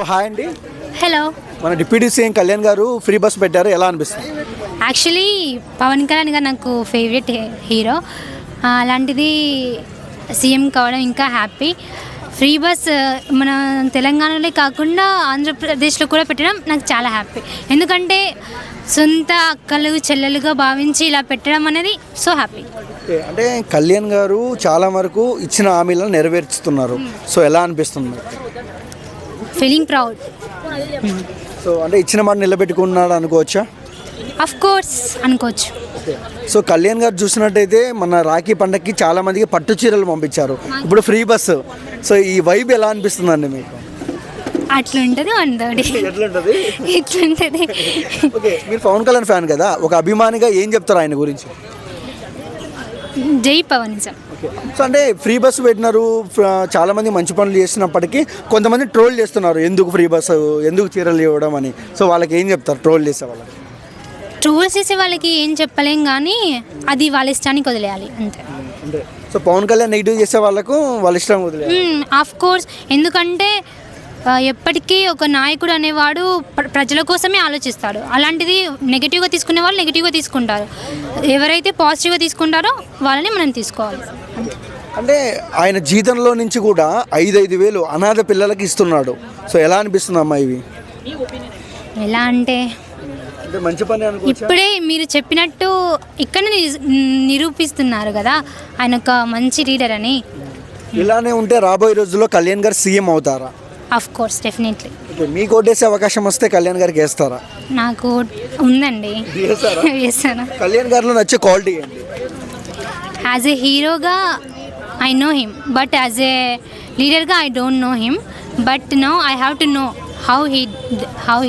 Hi అండి. Hello. మన deputy CM Kalyan గారు ఫ్రీ బస్ పెట్టారు, ఎలా అనిపిస్తుంది? యాక్చువల్లీ పవన్ కళ్యాణ్ గారు నాకు ఫేవరెట్ హీరో. అలాంటిది సీఎం కావడం ఇంకా హ్యాపీ. ఫ్రీ బస్ మన తెలంగాణలో కాకుండా ఆంధ్రప్రదేశ్లో కూడా పెట్టడం నాకు చాలా హ్యాపీ. ఎందుకంటే సొంత అక్కలు చెల్లెలుగా భావించి ఇలా పెట్టడం అనేది సో హ్యాపీ. అంటే కళ్యాణ్ గారు చాలా వరకు ఇచ్చిన హామీలను నెరవేర్చుతున్నారు. సో ఎలా అనిపిస్తుంది? Feeling proud. సో అంటే ఇచ్చిన మాట నిలబెట్టుకున్నాడు అనుకోవచ్చా? అఫ్ కోర్స్ అనుకోవచ్చు. సో కళ్యాణ్ గారు చూసినట్టయితే మన రాఖీ పండగకి చాలా మందికి పట్టు చీరలు పంపించారు. ఇప్పుడు ఫ్రీ బస్సు. సో ఈ వైబ్ ఎలా అనిపిస్తుందండి మీకు? అట్లుంటుంది అందరి ఎట్లుంటుంది? ఇట్లుంటుంది. ఓకే, మీరు పవన్ కళ్యాణ్ ఫ్యాన్ కదా, ఒక అభిమానిగా ఏం చెప్తారు ఆయన గురించి? జై పవనిజం. సో అంటే ఫ్రీ బస్సు పెట్టినారు, చాలా మంది మంచి పనులు చేస్తున్నప్పటికీ కొంతమంది ట్రోల్ చేస్తున్నారు, ఎందుకు ఫ్రీ బస్సు, ఎందుకు చీరలు ఇవ్వడం అని. సో వాళ్ళకి ఏం చెప్తారు ట్రోల్ చేసే వాళ్ళకి? ట్రోల్స్ చేసే వాళ్ళకి ఏం చెప్పలేం, కానీ అది వాళ్ళ ఇష్టానికి వదిలేయాలి అంతే. అంటే సో పవన్ కళ్యాణ్ నెగిటివ్ చేసే వాళ్ళకు వాళ్ళ ఇష్టం వదిలేదు. ఆఫ్ కోర్స్, ఎందుకంటే ఎప్పటికీ ఒక నాయకుడు అనేవాడు ప్రజల కోసమే ఆలోచిస్తాడు. అలాంటిది నెగిటివ్గా తీసుకునే వాళ్ళు నెగిటివ్గా తీసుకుంటారు. ఎవరైతే పాజిటివ్గా తీసుకుంటారో వాళ్ళని మనం తీసుకోవాలి. అంటే ఆయన జీతంలో నుంచి కూడా 5,000 అనాథ పిల్లలకి ఇస్తున్నాడు. సో ఎలా అనిపిస్తుంది అమ్మా ఇవి? ఎలా అంటే మంచి పని అనుకో. ఇప్పుడే మీరు చెప్పినట్టు ఇక్కడ నిరూపిస్తున్నారు కదా ఆయన ఒక మంచి లీడర్ అని. ఇలానే ఉంటే రాబోయే రోజుల్లో కళ్యాణ్ గారు సీఎం అవుతారా? Of course, definitely. మీకు ఓటేసే అవకాశం వస్తే కళ్యాణ్ గారికి వేస్తారా? నాకు ఉందండి, వేస్తాను. కళ్యాణ్ గారిలో నచ్చే క్వాలిటీ ఏంటి? యాజ్ ఏ హీరోగా I know him, but as a లీడర్గా I don't know him. But no I have to know how he